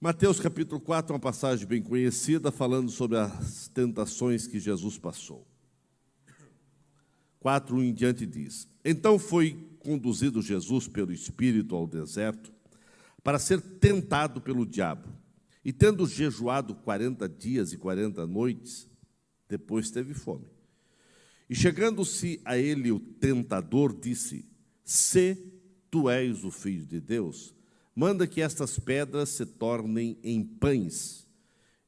Mateus capítulo 4 é uma passagem bem conhecida, falando sobre as tentações que Jesus passou. 4, 1 em diante diz: Então foi conduzido Jesus pelo Espírito ao deserto, para ser tentado pelo diabo. E tendo jejuado 40 dias e 40 noites, depois teve fome. E chegando-se a ele o tentador, disse: Se tu és o Filho de Deus, manda que estas pedras se tornem em pães.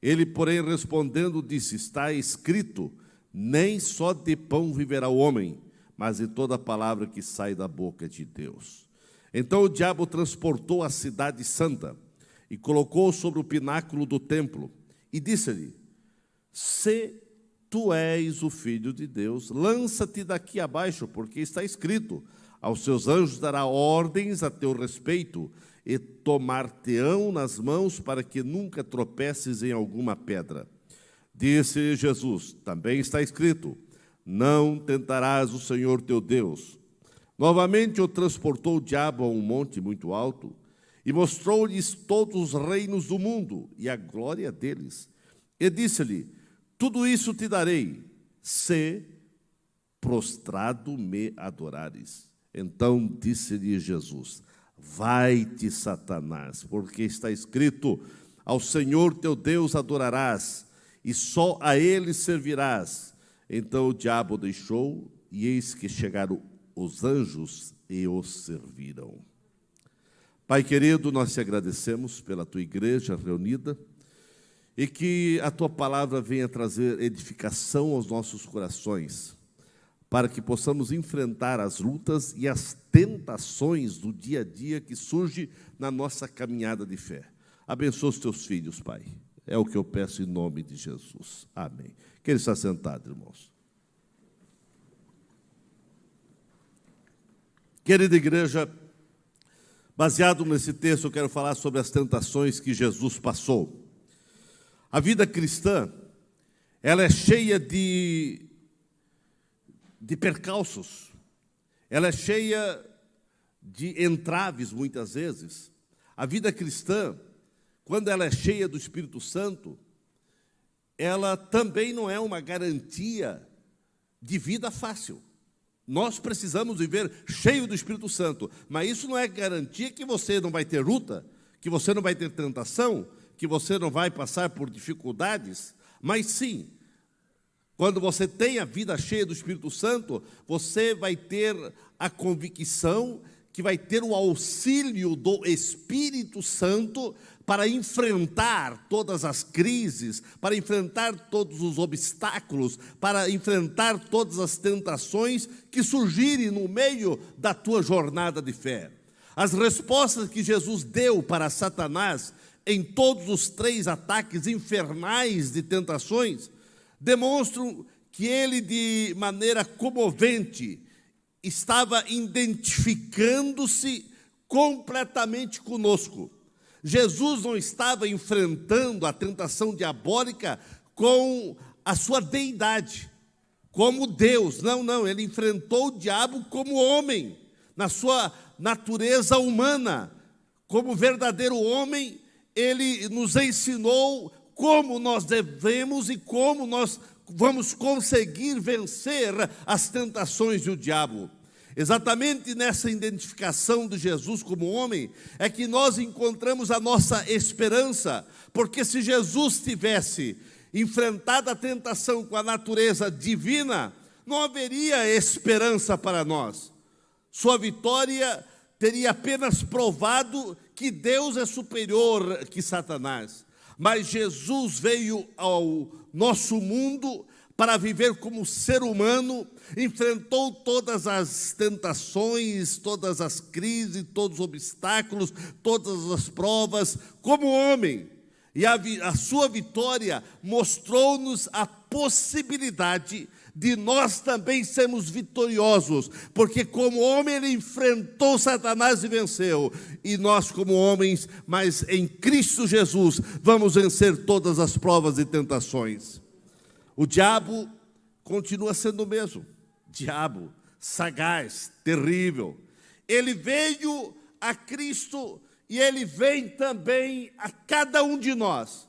Ele, porém, respondendo, disse: Está escrito, nem só de pão viverá o homem, mas de toda palavra que sai da boca de Deus. Então o diabo transportou a cidade santa e colocou-o sobre o pináculo do templo e disse-lhe: Se tu és o Filho de Deus, lança-te daqui abaixo, porque está escrito: aos seus anjos dará ordens a teu respeito, e tomar-te-ão nas mãos para que nunca tropeces em alguma pedra. Disse Jesus: Também está escrito: não tentarás o Senhor teu Deus. Novamente o transportou o diabo a um monte muito alto e mostrou-lhes todos os reinos do mundo e a glória deles. E disse-lhe: tudo isso te darei, se prostrado me adorares. Então disse-lhe Jesus: vai-te, Satanás, porque está escrito: ao Senhor teu Deus adorarás, e só a ele servirás. Então o diabo o deixou, e eis que chegaram os anjos e o serviram. Pai querido, nós te agradecemos pela tua igreja reunida, e que a tua palavra venha trazer edificação aos nossos corações, para que possamos enfrentar as lutas e as tentações do dia a dia que surge na nossa caminhada de fé. Abençoa os teus filhos, Pai. É o que eu peço em nome de Jesus. Amém. Queira estar sentado, irmãos. Querida igreja, baseado nesse texto, eu quero falar sobre as tentações que Jesus passou. A vida cristã, ela é cheia de percalços, ela é cheia de entraves, muitas vezes. A vida cristã, quando ela é cheia do Espírito Santo, ela também não é uma garantia de vida fácil. Nós precisamos viver cheio do Espírito Santo, mas isso não é garantia que você não vai ter luta, que você não vai ter tentação, que você não vai passar por dificuldades, mas sim, quando você tem a vida cheia do Espírito Santo, você vai ter a convicção que vai ter o auxílio do Espírito Santo para enfrentar todas as crises, para enfrentar todos os obstáculos, para enfrentar todas as tentações que surgirem no meio da tua jornada de fé. As respostas que Jesus deu para Satanás em todos os 3 ataques infernais de tentações demonstram que ele, de maneira comovente, estava identificando-se completamente conosco. Jesus não estava enfrentando a tentação diabólica com a sua deidade, como Deus. Não, ele enfrentou o diabo como homem, na sua natureza humana. Como verdadeiro homem, ele nos ensinou como nós devemos e como nós vamos conseguir vencer as tentações do diabo. Exatamente nessa identificação de Jesus como homem é que nós encontramos a nossa esperança, porque se Jesus tivesse enfrentado a tentação com a natureza divina, não haveria esperança para nós. Sua vitória teria apenas provado que Deus é superior que Satanás. Mas Jesus veio ao nosso mundo para viver como ser humano, enfrentou todas as tentações, todas as crises, todos os obstáculos, todas as provas, como homem. E a sua vitória mostrou-nos a possibilidade de nós também sermos vitoriosos, porque como homem ele enfrentou Satanás e venceu, e nós como homens, mas em Cristo Jesus, vamos vencer todas as provas e tentações. O diabo continua sendo o mesmo, diabo, sagaz, terrível. Ele veio a Cristo E ele vem também a cada um de nós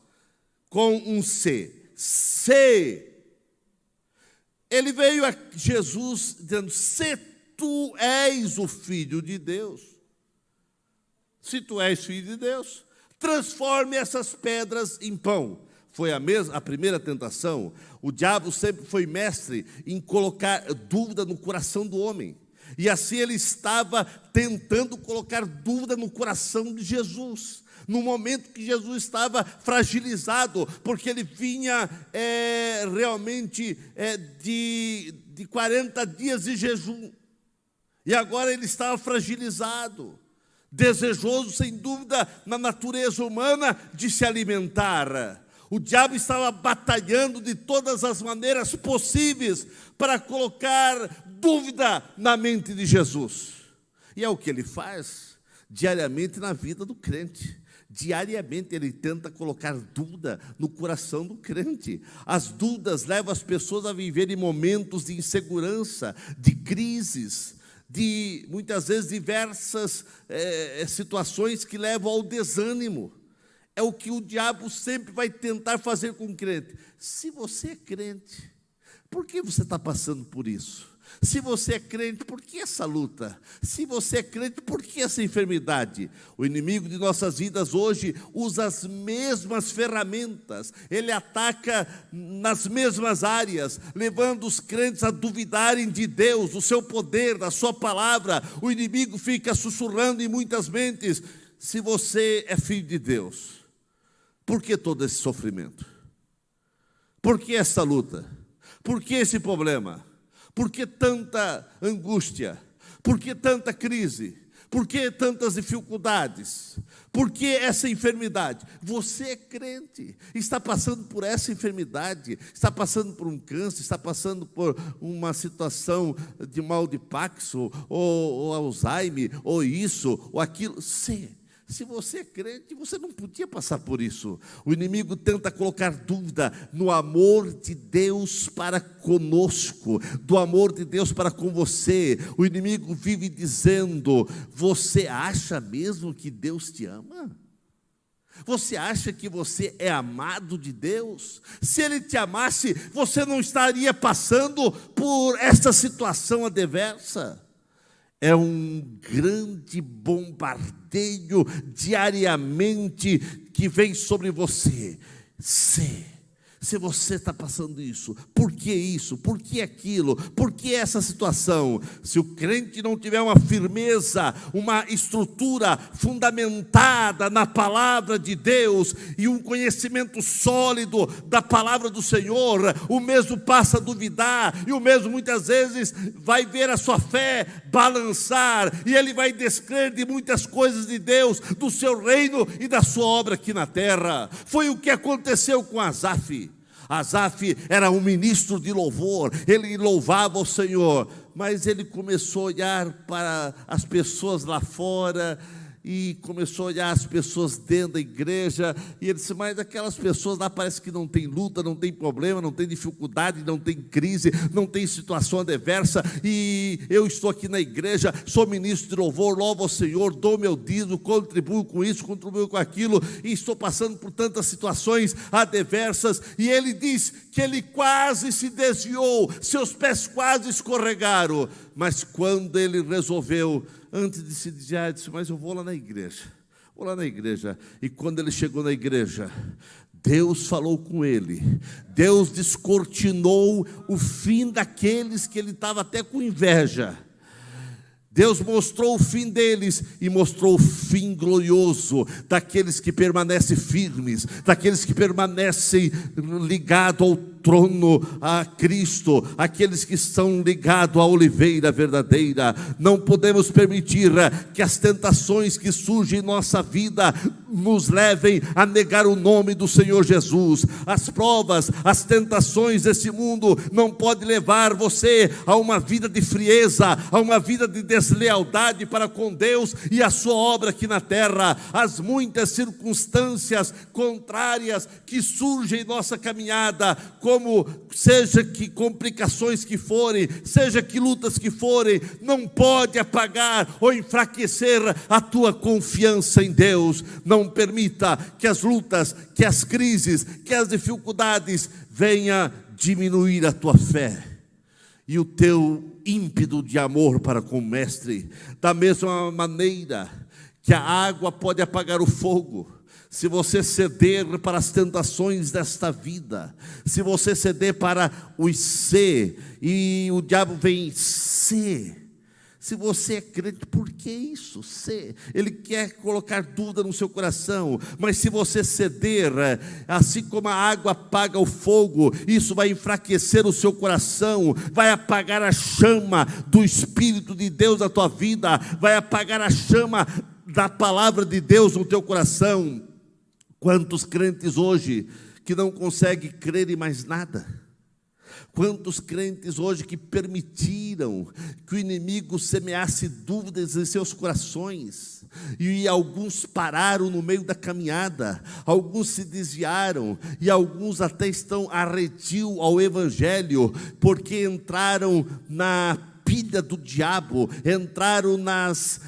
com um se. Se. Ele veio a Jesus dizendo: se tu és o Filho de Deus, se tu és Filho de Deus, transforme essas pedras em pão. Foi a primeira tentação. O diabo sempre foi mestre em colocar dúvida no coração do homem. E assim ele estava tentando colocar dúvida no coração de Jesus, no momento que Jesus estava fragilizado, porque ele vinha realmente de 40 dias de jejum, e agora ele estava fragilizado, desejoso, sem dúvida, na natureza humana de se alimentar. O diabo estava batalhando de todas as maneiras possíveis para colocar dúvida na mente de Jesus. E é o que ele faz diariamente na vida do crente. Diariamente ele tenta colocar dúvida no coração do crente. As dúvidas levam as pessoas a viverem momentos de insegurança, de crises, de muitas vezes diversas situações que levam ao desânimo. É o que o diabo sempre vai tentar fazer com o crente. Se você é crente, por que você está passando por isso? Se você é crente, por que essa luta? Se você é crente, por que essa enfermidade? O inimigo de nossas vidas hoje usa as mesmas ferramentas. Ele ataca nas mesmas áreas, levando os crentes a duvidarem de Deus, do seu poder, da sua palavra. O inimigo fica sussurrando em muitas mentes: se você é filho de Deus, por que todo esse sofrimento? Por que essa luta? Por que esse problema? Por que tanta angústia? Por que tanta crise? Por que tantas dificuldades? Por que essa enfermidade? Você é crente, está passando por essa enfermidade, está passando por um câncer, está passando por uma situação de mal de Parkinson, ou Alzheimer, ou isso, ou aquilo. Se você é crente, você não podia passar por isso. O inimigo tenta colocar dúvida no amor de Deus para conosco, do amor de Deus para com você. O inimigo vive dizendo: você acha mesmo que Deus te ama? Você acha que você é amado de Deus? Se Ele te amasse, você não estaria passando por essa situação adversa. É um grande bombardeio diariamente que vem sobre você. Se você está passando isso, por que isso? Por que aquilo? Por que essa situação? Se o crente não tiver uma firmeza, uma estrutura fundamentada na palavra de Deus e um conhecimento sólido da palavra do Senhor, o mesmo passa a duvidar, e o mesmo muitas vezes vai ver a sua fé balançar, e ele vai descrer de muitas coisas de Deus, do seu reino e da sua obra aqui na terra. Foi o que aconteceu com Asaf. Asaf era um ministro de louvor, ele louvava o Senhor, mas ele começou a olhar para as pessoas lá fora, e começou a olhar as pessoas dentro da igreja, e ele disse: mas aquelas pessoas lá parece que não tem luta, não tem problema, não tem dificuldade, não tem crise, não tem situação adversa, e eu estou aqui na igreja, sou ministro de louvor, louvo ao Senhor, dou meu dízimo, contribuo com isso, contribuo com aquilo, e estou passando por tantas situações adversas. E ele diz que ele quase se desviou, seus pés quase escorregaram, mas quando ele resolveu, antes de se desviar, disse: mas eu vou lá na igreja. E quando ele chegou na igreja, Deus falou com ele. Deus descortinou o fim daqueles que ele estava até com inveja. Deus mostrou o fim deles e mostrou o fim glorioso daqueles que permanecem firmes, daqueles que permanecem ligados ao trono, a Cristo, aqueles que estão ligados à oliveira verdadeira. Não podemos permitir que as tentações que surgem em nossa vida nos levem a negar o nome do Senhor Jesus. As provas, as tentações desse mundo não podem levar você a uma vida de frieza, a uma vida de deslealdade para com Deus e a sua obra aqui na terra. As muitas circunstâncias contrárias que surgem em nossa caminhada como seja que complicações que forem, seja que lutas que forem, não pode apagar ou enfraquecer a tua confiança em Deus. Não permita que as lutas, que as crises, que as dificuldades venham diminuir a tua fé e o teu ímpeto de amor para com o Mestre. Da mesma maneira que a água pode apagar o fogo, se você ceder para as tentações desta vida, se você ceder para os ser, e o diabo vem ser. Se você é crente, por que isso? Ser. Ele quer colocar dúvida no seu coração, mas se você ceder, assim como a água apaga o fogo, isso vai enfraquecer o seu coração, vai apagar a chama do Espírito de Deus na tua vida, vai apagar a chama da palavra de Deus no teu coração. Quantos crentes hoje que não conseguem crer em mais nada? Quantos crentes hoje que permitiram que o inimigo semeasse dúvidas em seus corações, e alguns pararam no meio da caminhada, alguns se desviaram, e alguns até estão arredios ao Evangelho, porque entraram na pilha do diabo, entraram nas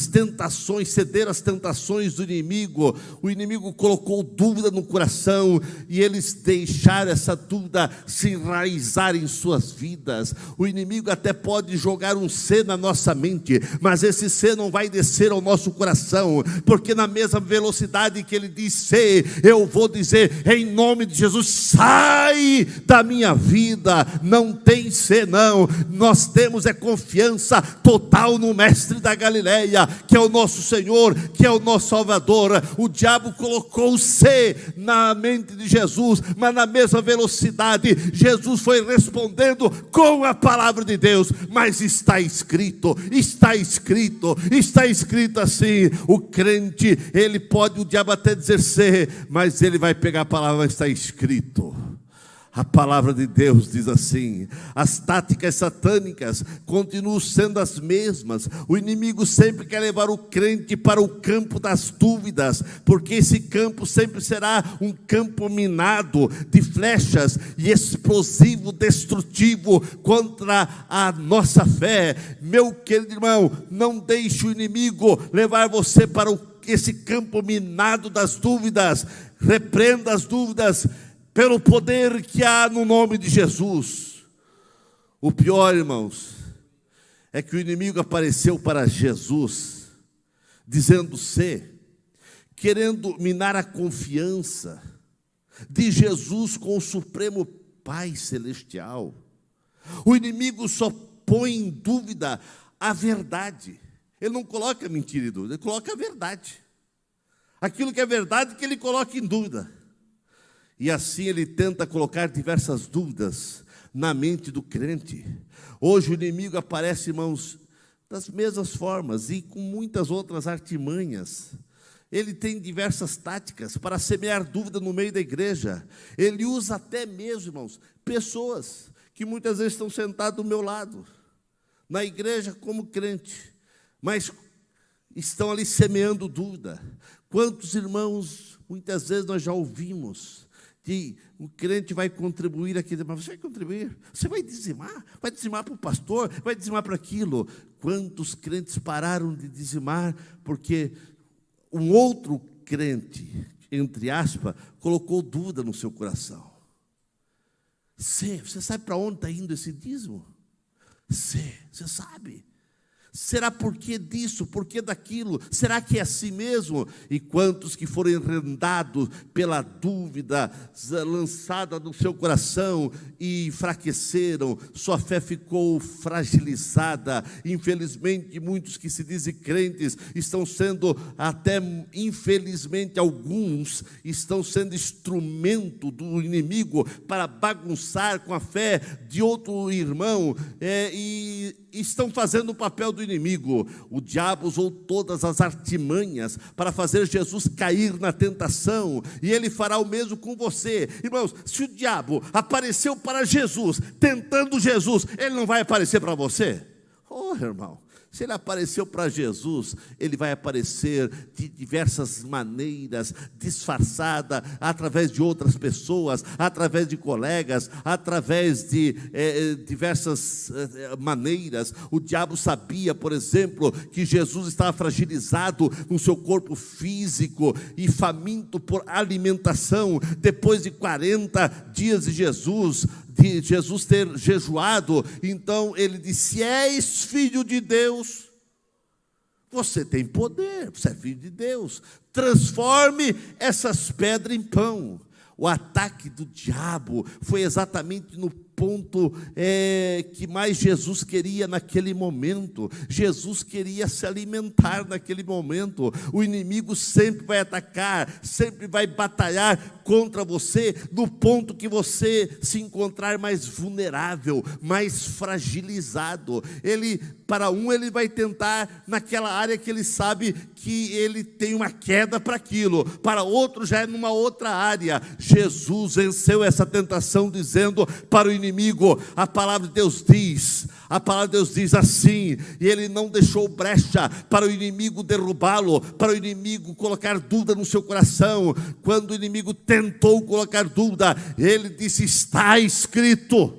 tentações, cederam às tentações do inimigo. O inimigo colocou dúvida no coração, e eles deixaram essa dúvida se enraizar em suas vidas. O inimigo até pode jogar um ser na nossa mente, mas esse ser não vai descer ao nosso coração, porque na mesma velocidade que ele diz ser, eu vou dizer em nome de Jesus: sai da minha vida. Não tem ser, não. Nós temos confiança total no Mestre da Galileia, que é o nosso Senhor, que é o nosso Salvador. O diabo colocou o ser na mente de Jesus, mas na mesma velocidade Jesus foi respondendo com a palavra de Deus. Mas está escrito assim. O crente, ele pode, o diabo até dizer ser, mas ele vai pegar a palavra, mas está escrito. A palavra de Deus diz assim. As táticas satânicas continuam sendo as mesmas. O inimigo sempre quer levar o crente para o campo das dúvidas, porque esse campo sempre será um campo minado de flechas e explosivo, destrutivo contra a nossa fé. Meu querido irmão, não deixe o inimigo levar você para esse campo minado das dúvidas. Repreenda as dúvidas pelo poder que há no nome de Jesus. O pior, irmãos, é que o inimigo apareceu para Jesus, dizendo ser, querendo minar a confiança de Jesus com o Supremo Pai Celestial. O inimigo só põe em dúvida a verdade. Ele não coloca mentira em dúvida, ele coloca a verdade. Aquilo que é verdade que ele coloca em dúvida. E assim ele tenta colocar diversas dúvidas na mente do crente. Hoje o inimigo aparece, irmãos, das mesmas formas e com muitas outras artimanhas. Ele tem diversas táticas para semear dúvida no meio da igreja. Ele usa até mesmo, irmãos, pessoas que muitas vezes estão sentadas do meu lado, na igreja como crente, mas estão ali semeando dúvida. Quantos irmãos, muitas vezes nós já ouvimos que o crente vai contribuir aqui, mas você vai contribuir, você vai dizimar para o pastor, vai dizimar para aquilo. Quantos crentes pararam de dizimar porque um outro crente, entre aspas, colocou dúvida no seu coração? Você sabe para onde está indo esse dízimo? Você sabe? Será por que disso, por que daquilo? Será que é assim mesmo? E quantos que foram enredados pela dúvida lançada no seu coração e enfraqueceram, sua fé ficou fragilizada. Infelizmente, muitos que se dizem crentes estão sendo, até infelizmente alguns, estão sendo instrumento do inimigo para bagunçar com a fé de outro irmão, e estão fazendo o papel do inimigo. O diabo usou todas as artimanhas para fazer Jesus cair na tentação, e ele fará o mesmo com você. Irmãos, se o diabo apareceu para Jesus, tentando Jesus, ele não vai aparecer para você? Oh, irmão, Se ele apareceu para Jesus, ele vai aparecer de diversas maneiras, disfarçada, através de outras pessoas, através de colegas, através de diversas maneiras. O diabo sabia, por exemplo, que Jesus estava fragilizado no seu corpo físico e faminto por alimentação. Depois de 40 dias de Jesus ter jejuado, então ele disse: se és filho de Deus, você tem poder, você é filho de Deus, transforme essas pedras em pão. O ataque do diabo foi exatamente no ponto que mais Jesus queria naquele momento. Jesus queria se alimentar naquele momento. O inimigo sempre vai atacar, sempre vai batalhar contra você no ponto que você se encontrar mais vulnerável, mais fragilizado. Ele vai tentar naquela área que ele sabe que ele tem uma queda para aquilo, para outro já é numa outra área. Jesus venceu essa tentação dizendo para o inimigo, a palavra de Deus diz assim, e ele não deixou brecha para o inimigo derrubá-lo, para o inimigo colocar dúvida no seu coração. Quando o inimigo tentou colocar dúvida, ele disse: está escrito.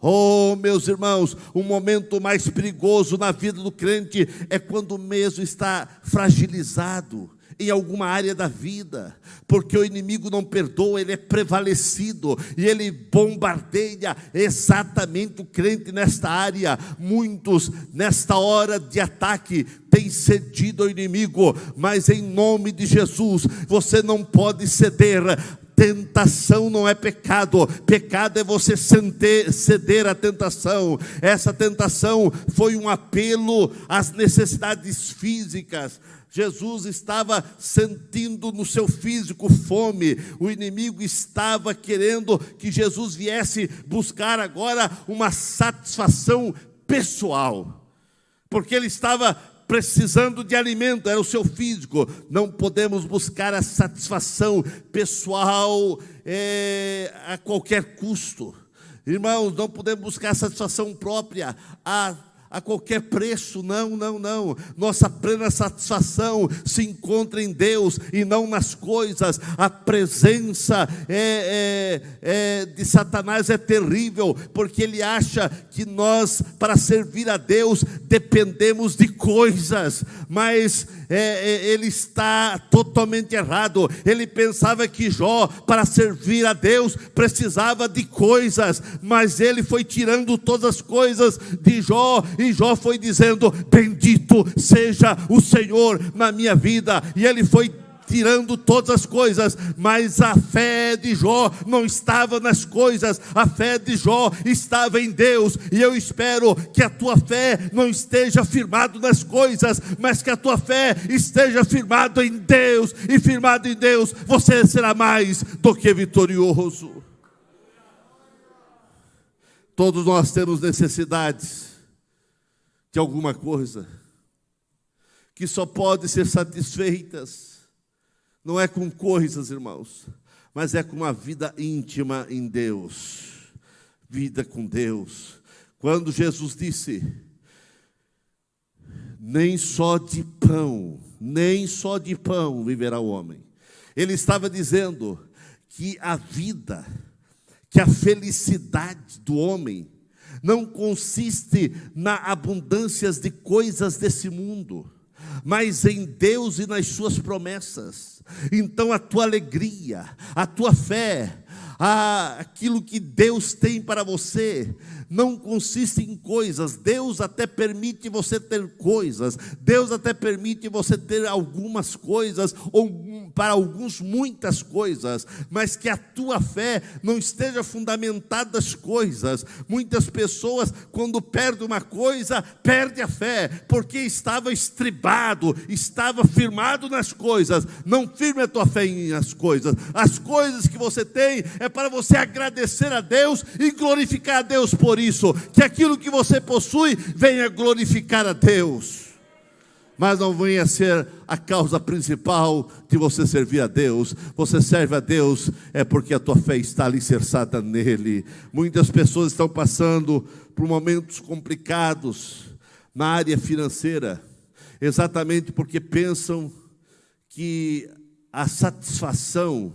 Oh, meus irmãos, o momento mais perigoso na vida do crente é quando mesmo está fragilizado em alguma área da vida, porque o inimigo não perdoa, ele é prevalecido e ele bombardeia exatamente o crente nesta área. Muitos nesta hora de ataque têm cedido ao inimigo, mas em nome de Jesus você não pode ceder. Tentação não é pecado, pecado é você ceder à tentação. Essa tentação foi um apelo às necessidades físicas. Jesus estava sentindo no seu físico fome, o inimigo estava querendo que Jesus viesse buscar agora uma satisfação pessoal, porque ele estava precisando de alimento, era o seu físico. Não podemos buscar a satisfação pessoal a qualquer custo. Irmãos, não podemos buscar a satisfação própria a qualquer preço, não. Nossa plena satisfação se encontra em Deus e não nas coisas. A presença de Satanás é terrível, porque ele acha que nós, para servir a Deus, dependemos de coisas, mas ele está totalmente errado. Ele pensava que Jó, para servir a Deus, precisava de coisas, mas ele foi tirando todas as coisas de Jó, e Jó foi dizendo: bendito seja o Senhor na minha vida, e ele foi tirando todas as coisas, mas a fé de Jó não estava nas coisas, a fé de Jó estava em Deus. E eu espero que a tua fé não esteja firmado nas coisas, mas que a tua fé esteja firmado em Deus, e firmado em Deus você será mais do que vitorioso. Todos nós temos necessidades de alguma coisa que só pode ser satisfeitas. Não é com coisas, irmãos, mas é com uma vida íntima em Deus, vida com Deus. Quando Jesus disse: nem só de pão viverá o homem, ele estava dizendo que a vida, que a felicidade do homem não consiste na abundância de coisas desse mundo, mas em Deus e nas suas promessas. Então a tua alegria, a tua fé, aquilo que Deus tem para você, não consiste em coisas. Deus até permite você ter coisas, Deus até permite você ter algumas coisas, ou para alguns muitas coisas, mas que a tua fé não esteja fundamentada nas coisas. Muitas pessoas, quando perdem uma coisa, perdem a fé, porque estava estribado, estava firmado nas coisas. Não firme a tua fé nas coisas. As coisas que você tem é para você agradecer a Deus e glorificar a Deus por isso, que aquilo que você possui venha glorificar a Deus, mas não venha ser a causa principal de você servir a Deus. Você serve a Deus é porque a tua fé está alicerçada nele. Muitas pessoas estão passando por momentos complicados, na área financeira, exatamente porque pensam que a satisfação,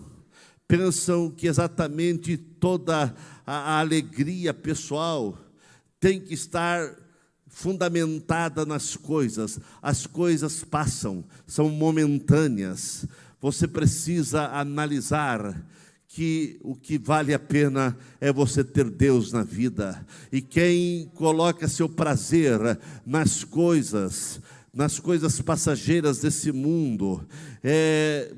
pensam que exatamente toda a alegria pessoal tem que estar fundamentada nas coisas. As coisas passam, são momentâneas. Você precisa analisar que o que vale a pena é você ter Deus na vida. E quem coloca seu prazer nas coisas passageiras desse mundo,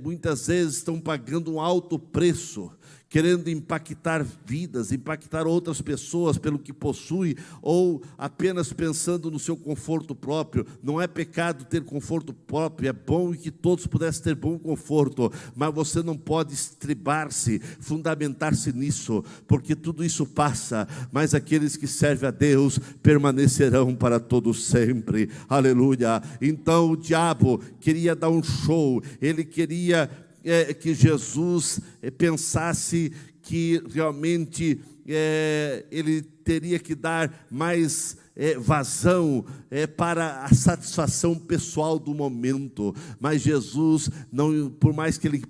muitas vezes estão pagando um alto preço, querendo impactar vidas, impactar outras pessoas pelo que possui, ou apenas pensando no seu conforto próprio. Não é pecado ter conforto próprio, é bom que todos pudessem ter bom conforto, mas você não pode estribar-se, fundamentar-se nisso, porque tudo isso passa, mas aqueles que servem a Deus permanecerão para todo sempre. Aleluia. Então o diabo queria dar um show, ele queria que Jesus pensasse que realmente ele teria que dar mais vazão para a satisfação pessoal do momento. Mas Jesus, não, por mais que ele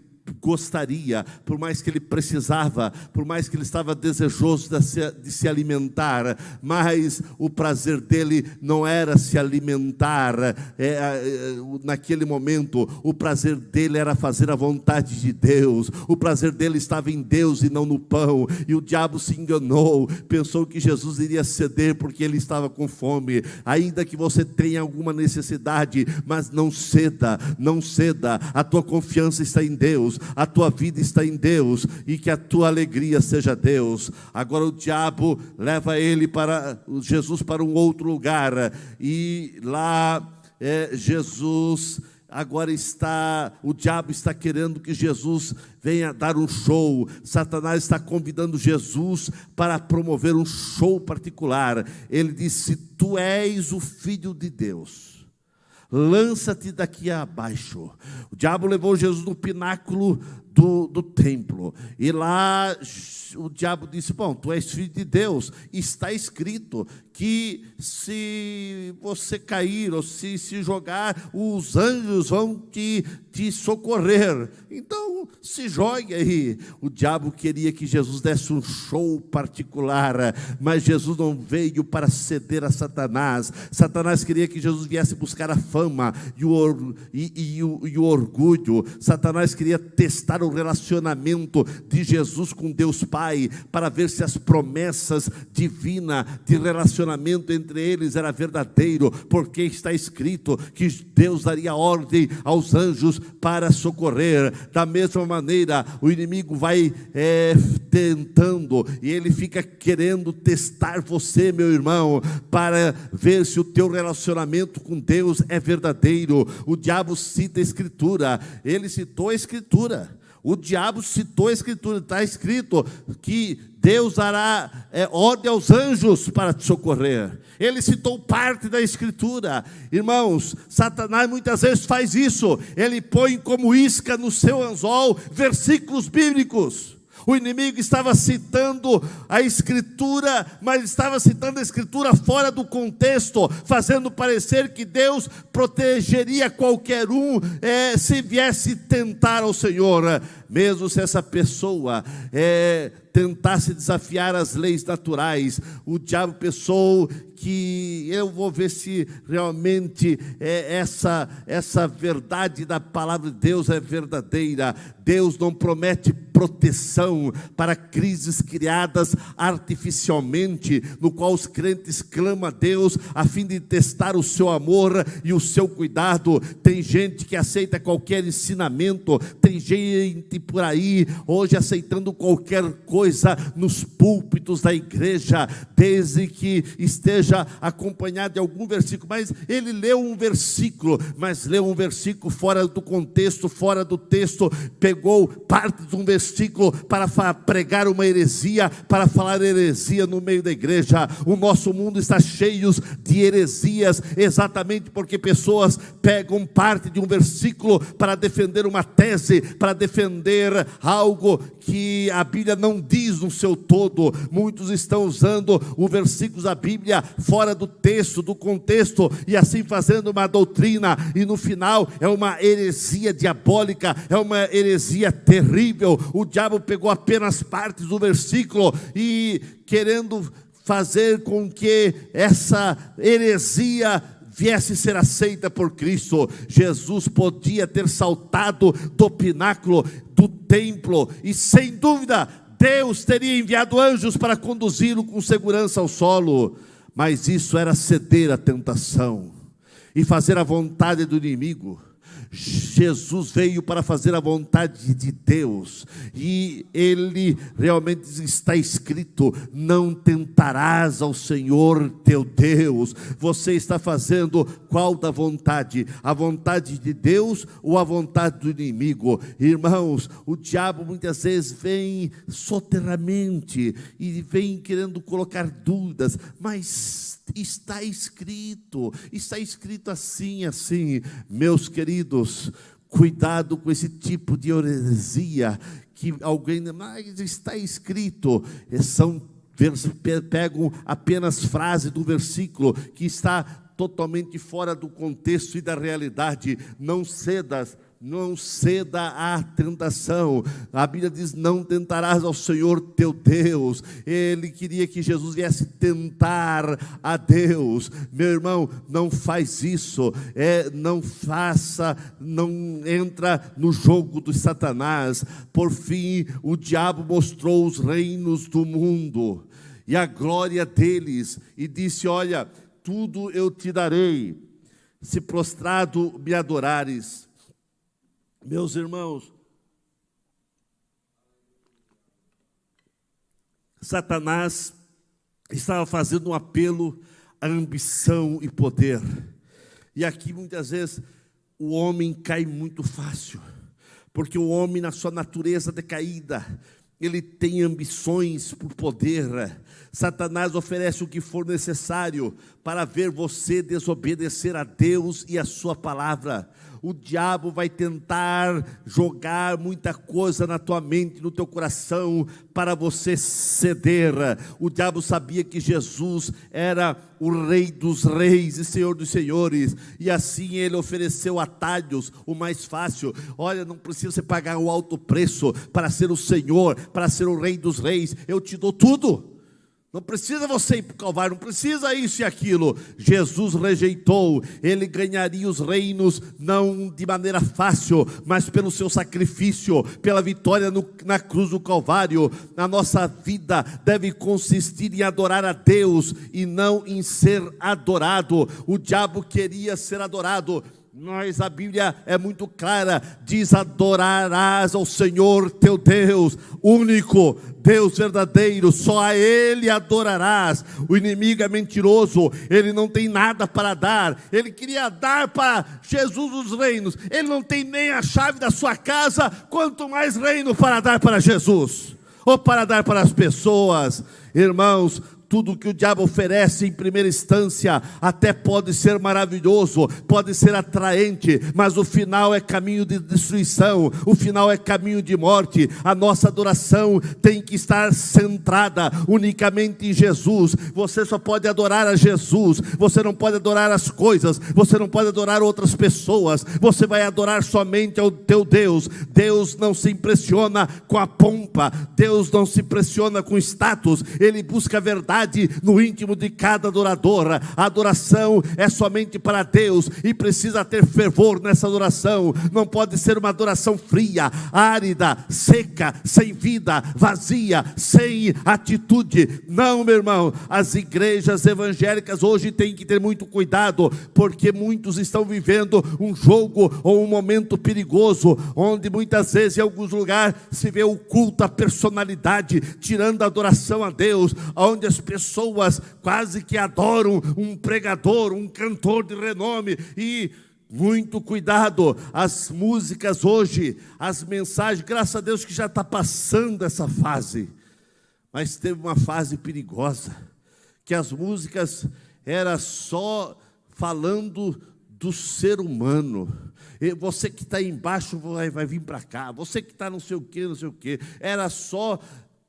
gostaria, por mais que ele precisava, por mais que ele estava desejoso de se alimentar, mas o prazer dele não era se alimentar naquele momento. O prazer dele era fazer a vontade de Deus. O prazer dele estava em Deus e não no pão. E o diabo se enganou, pensou que Jesus iria ceder porque ele estava com fome. Ainda que você tenha alguma necessidade, mas não ceda, não ceda. A tua confiança está em Deus, a tua vida está em Deus, e que a tua alegria seja Deus. Agora o diabo leva Jesus para um outro lugar, e lá Jesus agora o diabo está querendo que Jesus venha dar um show. Satanás está convidando Jesus para promover um show particular. Ele disse: tu és o Filho de Deus, lança-te daqui abaixo. O diabo levou Jesus no pináculo do templo, e lá o diabo disse: bom, tu és filho de Deus, está escrito que se você cair ou se jogar, os anjos vão te socorrer, então se jogue aí. O diabo queria que Jesus desse um show particular, mas Jesus não veio para ceder a Satanás. Satanás queria que Jesus viesse buscar a fama e o orgulho. Satanás queria testar o relacionamento de Jesus com Deus Pai, para ver se as promessas divinas de relacionamento entre eles era verdadeiro, porque está escrito que Deus daria ordem aos anjos para socorrer. Da mesma maneira, o inimigo vai tentando, e ele fica querendo testar você, meu irmão, para ver se o teu relacionamento com Deus é verdadeiro. O diabo cita a Escritura, ele citou a Escritura. O diabo citou a Escritura, está escrito que Deus dará ordem aos anjos para te socorrer. Ele citou parte da Escritura. Irmãos, Satanás muitas vezes faz isso. Ele põe como isca no seu anzol versículos bíblicos. O inimigo estava citando a Escritura, mas estava citando a Escritura fora do contexto, fazendo parecer que Deus protegeria qualquer um se viesse tentar ao Senhor. Mesmo se essa pessoa tentasse desafiar as leis naturais, o diabo pensou que eu vou ver se realmente essa verdade da palavra de Deus é verdadeira. Deus não promete proteção para crises criadas artificialmente, no qual os crentes clamam a Deus a fim de testar o seu amor e o seu cuidado. Tem gente que aceita qualquer ensinamento, tem gente por aí hoje aceitando qualquer coisa nos púlpitos da igreja, desde que esteja acompanhado de algum versículo. Mas ele leu um versículo, mas leu um versículo fora do contexto, fora do texto, pegou parte de um versículo versículo para pregar uma heresia, para falar heresia no meio da igreja. O nosso mundo está cheio de heresias, exatamente porque pessoas pegam parte de um versículo para defender uma tese, para defender algo que a Bíblia não diz no seu todo. Muitos estão usando os versículos da Bíblia fora do texto, do contexto, e assim fazendo uma doutrina, e no final é uma heresia diabólica, é uma heresia terrível. O diabo pegou apenas partes do versículo e querendo fazer com que essa heresia viesse ser aceita por Cristo. Jesus podia ter saltado do pináculo do templo e sem dúvida Deus teria enviado anjos para conduzi-lo com segurança ao solo, mas isso era ceder à tentação e fazer a vontade do inimigo. Jesus veio para fazer a vontade de Deus, e ele realmente está escrito: não tentarás ao Senhor teu Deus. Você está fazendo qual da vontade? A vontade de Deus ou a vontade do inimigo? Irmãos, o diabo muitas vezes vem soterramente e vem querendo colocar dúvidas, mas está escrito assim, assim. Meus queridos, cuidado com esse tipo de heresia, que alguém, mas está escrito, pegam apenas frase do versículo, que está totalmente fora do contexto e da realidade. Não ceda à tentação. A Bíblia diz: não tentarás ao Senhor teu Deus. Ele queria que Jesus viesse tentar a Deus. Meu irmão, não faz isso, não faça, não entra no jogo do Satanás. Por fim, o diabo mostrou os reinos do mundo e a glória deles, e disse: olha, tudo eu te darei, se prostrado me adorares. Meus irmãos, Satanás estava fazendo um apelo à ambição e poder. E aqui muitas vezes o homem cai muito fácil, porque o homem, na sua natureza decaída, ele tem ambições por poder. Satanás oferece o que for necessário para ver você desobedecer a Deus e a sua palavra. O diabo vai tentar jogar muita coisa na tua mente, no teu coração, para você ceder. O diabo sabia que Jesus era o Rei dos reis e Senhor dos senhores, e assim ele ofereceu atalhos, o mais fácil. Olha, não precisa você pagar o alto preço para ser o Senhor, para ser o Rei dos reis. Eu te dou tudo. Não precisa você ir para o Calvário, não precisa isso e aquilo. Jesus rejeitou. Ele ganharia os reinos não de maneira fácil, mas pelo seu sacrifício, pela vitória na cruz do Calvário. A nossa vida deve consistir em adorar a Deus e não em ser adorado. O diabo queria ser adorado, mas a Bíblia é muito clara, diz: adorarás ao Senhor teu Deus, único Deus verdadeiro, só a Ele adorarás. O inimigo é mentiroso, ele não tem nada para dar. Ele queria dar para Jesus os reinos, ele não tem nem a chave da sua casa, quanto mais reino para dar para Jesus, ou para dar para as pessoas. Irmãos, tudo que o diabo oferece em primeira instância até pode ser maravilhoso, pode ser atraente, mas o final é caminho de destruição, o final é caminho de morte. A nossa adoração tem que estar centrada unicamente em Jesus. Você só pode adorar a Jesus, você não pode adorar as coisas, você não pode adorar outras pessoas, você vai adorar somente ao teu Deus. Deus não se impressiona com a pompa, Deus não se impressiona com status, Ele busca a verdade no íntimo de cada adorador. A adoração é somente para Deus e precisa ter fervor nessa adoração. Não pode ser uma adoração fria, árida, seca, sem vida, vazia, sem atitude. Não, meu irmão, as igrejas evangélicas hoje têm que ter muito cuidado, porque muitos estão vivendo um jogo ou um momento perigoso, onde muitas vezes em alguns lugares se vê o culto à personalidade, tirando a adoração a Deus, onde as pessoas quase que adoram um pregador, um cantor de renome, e muito cuidado. As músicas hoje, as mensagens, graças a Deus que já está passando essa fase. Mas teve uma fase perigosa, que as músicas era só falando do ser humano. E você que está embaixo vai vir para cá, você que está não sei o que, era só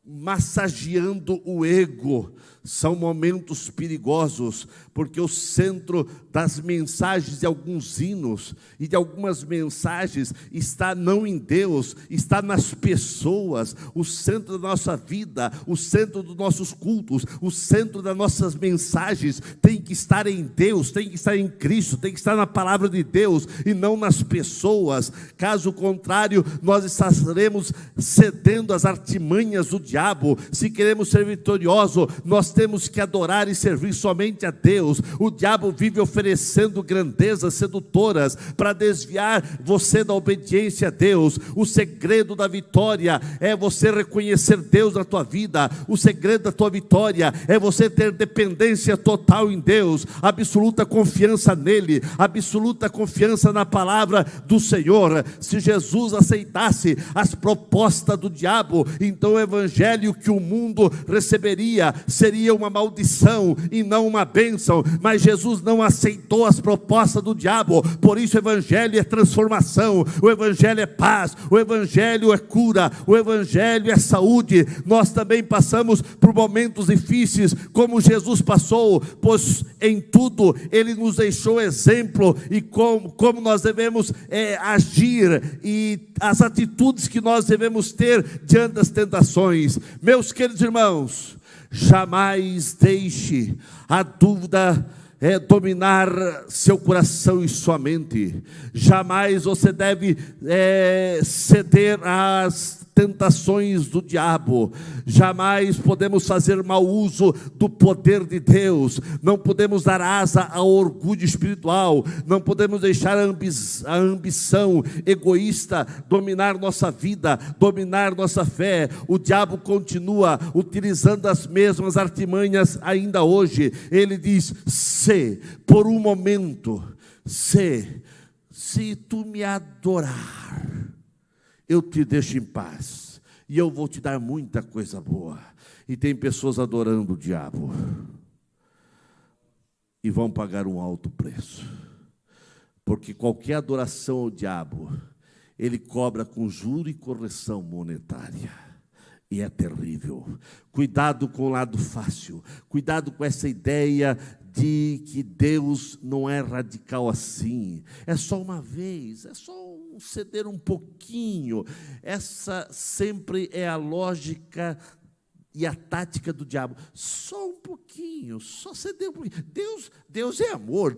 massageando o ego. São momentos perigosos, porque o centro das mensagens de alguns hinos e de algumas mensagens está não em Deus, está nas pessoas. O centro da nossa vida, o centro dos nossos cultos, o centro das nossas mensagens tem que estar em Deus, tem que estar em Cristo, tem que estar na palavra de Deus e não nas pessoas. Caso contrário, nós estaremos cedendo às artimanhas do diabo. Se queremos ser vitoriosos, nós temos que adorar e servir somente a Deus. O diabo vive oferecendo grandezas sedutoras para desviar você da obediência a Deus. O segredo da vitória é você reconhecer Deus na tua vida. O segredo da tua vitória é você ter dependência total em Deus, absoluta confiança nele, absoluta confiança na palavra do Senhor. Se Jesus aceitasse as propostas do diabo, então o evangelho que o mundo receberia seria uma maldição e não uma bênção. Mas Jesus não aceitou as propostas do diabo. Por isso o evangelho é transformação, o evangelho é paz, o evangelho é cura, o evangelho é saúde. Nós também passamos por momentos difíceis, como Jesus passou, pois em tudo ele nos deixou exemplo e como nós devemos agir e as atitudes que nós devemos ter diante das tentações. Meus queridos irmãos, jamais deixe a dúvida dominar seu coração e sua mente. Jamais você deve ceder às tentações do diabo. Jamais podemos fazer mau uso do poder de Deus. Não podemos dar asa ao orgulho espiritual. Não podemos deixar a ambição egoísta dominar nossa vida, dominar nossa fé. O diabo continua utilizando as mesmas artimanhas ainda hoje. Ele diz: se por um momento, se tu me adorar, eu te deixo em paz, e eu vou te dar muita coisa boa. E tem pessoas adorando o diabo, e vão pagar um alto preço, porque qualquer adoração ao diabo, ele cobra com juro e correção monetária, e é terrível. Cuidado com o lado fácil, cuidado com essa ideia de que Deus não é radical assim, é só uma vez, é só ceder um pouquinho. Essa sempre é a lógica e a tática do diabo. Só um pouquinho, só ceder um pouquinho. Deus é amor,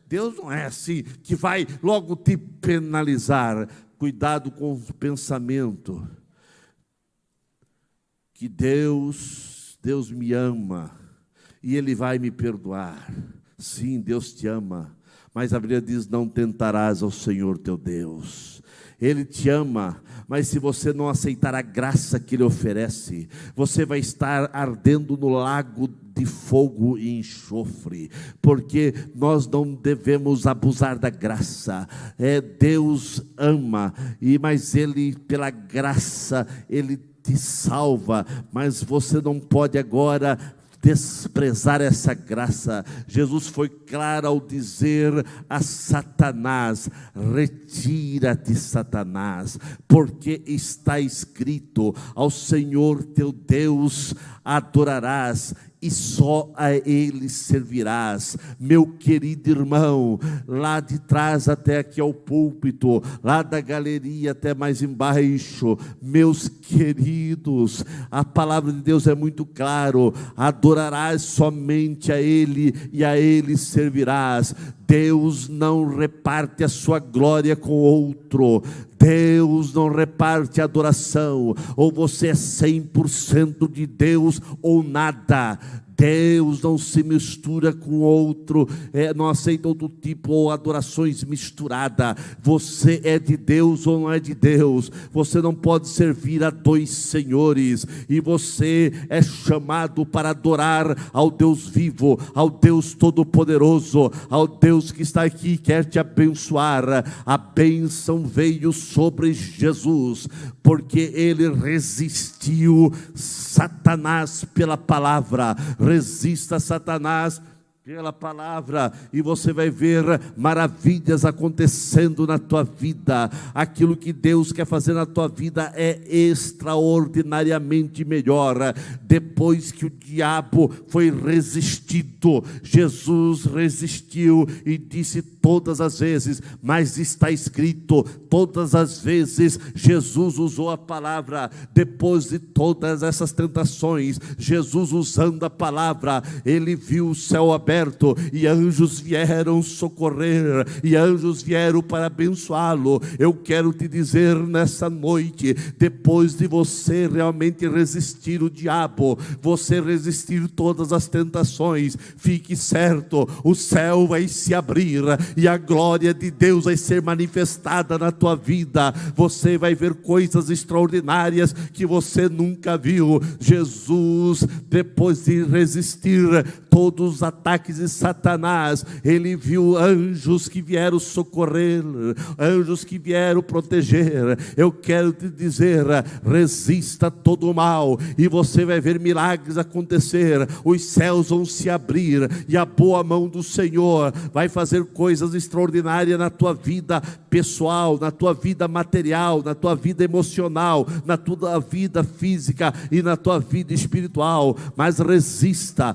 Deus não é assim que vai logo te penalizar. Cuidado com o pensamento que Deus me ama e Ele vai me perdoar. Sim, Deus te ama, mas a Bíblia diz: não tentarás ao Senhor teu Deus. Ele te ama, mas se você não aceitar a graça que Ele oferece, você vai estar ardendo no lago de fogo e enxofre, porque nós não devemos abusar da graça. Deus ama, mas Ele, pela graça, Ele te salva, mas você não pode agora desprezar essa graça. Jesus foi claro ao dizer a Satanás: retira-te, Satanás, porque está escrito: ao Senhor teu Deus adorarás e só a Ele servirás. Meu querido irmão, lá de trás até aqui ao púlpito, lá da galeria até mais embaixo, meus queridos, a palavra de Deus é muito claro: adorarás somente a Ele e a Ele servirás. Deus não reparte a sua glória com outro. Deus não reparte a adoração. Ou você é 100% de Deus ou nada. Deus não se mistura com outro, não aceita outro tipo ou adorações misturadas. Você é de Deus ou não é de Deus. Você não pode servir a dois senhores, e você é chamado para adorar ao Deus vivo, ao Deus todo-poderoso, ao Deus que está aqui e quer te abençoar. A bênção veio sobre Jesus, porque ele resistiu Satanás pela palavra. Resista Satanás pela palavra, e você vai ver maravilhas acontecendo na tua vida. Aquilo que Deus quer fazer na tua vida é extraordinariamente melhor. Depois que o diabo foi resistido, Jesus resistiu e disse todas as vezes, mas está escrito. Todas as vezes Jesus usou a palavra. Depois de todas essas tentações, Jesus usando a palavra, ele viu o céu aberto, e anjos vieram socorrer, e anjos vieram para abençoá-lo. Eu quero te dizer nessa noite, depois de você realmente resistir o diabo, você resistir todas as tentações, fique certo, o céu vai se abrir, e a glória de Deus vai ser manifestada na tua vida. Você vai ver coisas extraordinárias que você nunca viu. Jesus, depois de resistir todos os ataques de Satanás, ele viu anjos que vieram socorrer, anjos que vieram proteger. Eu quero te dizer, resista todo o mal, e você vai ver milagres acontecer. Os céus vão se abrir, e a boa mão do Senhor vai fazer coisas extraordinárias na tua vida pessoal, na tua vida material, na tua vida emocional, na tua vida física e na tua vida espiritual. Mas resista,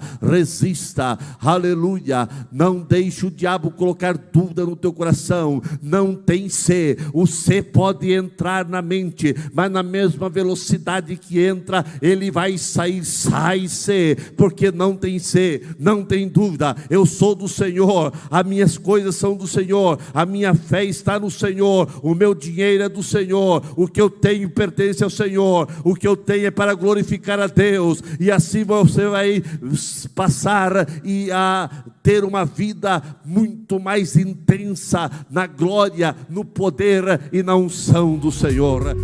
aleluia. Não deixe o diabo colocar dúvida no teu coração. Não tem C. O C pode entrar na mente, mas na mesma velocidade que entra, ele vai sair. Sai C, porque não tem C, não tem dúvida. Eu sou do Senhor, as minhas coisas são do Senhor, a minha fé está no Senhor, o meu dinheiro é do Senhor, o que eu tenho pertence ao Senhor, o que eu tenho é para glorificar a Deus. E assim você vai passar e a ter uma vida muito mais intensa na glória, no poder e na unção do Senhor.